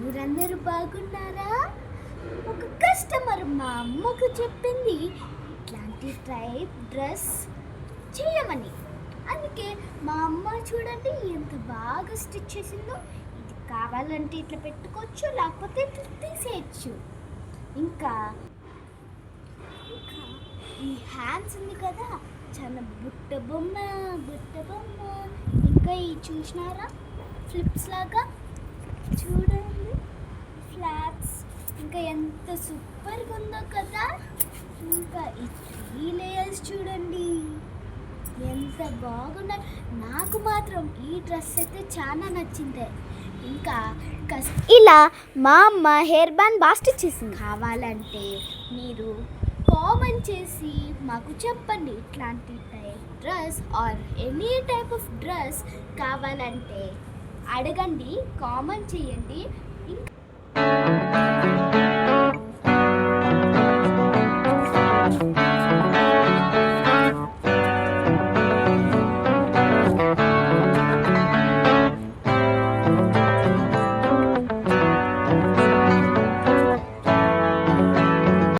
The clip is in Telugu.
మీరందరూ బాగున్నారా? ఒక కస్టమర్ మా అమ్మకు చెప్పింది ఇట్లాంటి టైప్ డ్రెస్ చేయమని. అందుకే మా అమ్మ చూడండి ఎంత బాగా స్టిచ్ చేసిందో. ఇది కావాలంటే ఇట్లా పెట్టుకోవచ్చు, లేకపోతే ఇట్లా తీసేయచ్చు. ఇంకా ఈ హ్యాండ్స్ ఉంది కదా, చాలా బుట్ట బొమ్మ. ఇంకా ఈ చూసినారా ఫ్లిప్స్ లాగా, చూడండి ఫ్లాట్స్. ఇంకా ఎంత సూపర్గా ఉందో కదా. ఇంకా ఈ 3 లేయర్స్ చూడండి ఎంత బాగున్నాయి. నాకు మాత్రం ఈ డ్రెస్ అయితే చాలా నచ్చింది. ఇంకా ఇలా మా అమ్మ హెయిర్ బ్యాండ్ బాగా స్టిచ్ చేసింది. కావాలంటే మీరు కామెంట్ చేసి మాకు చెప్పండి, ఇట్లాంటి type dress or any type of dress కావాలంటే అడగండి, కామెంట్ చేయండి.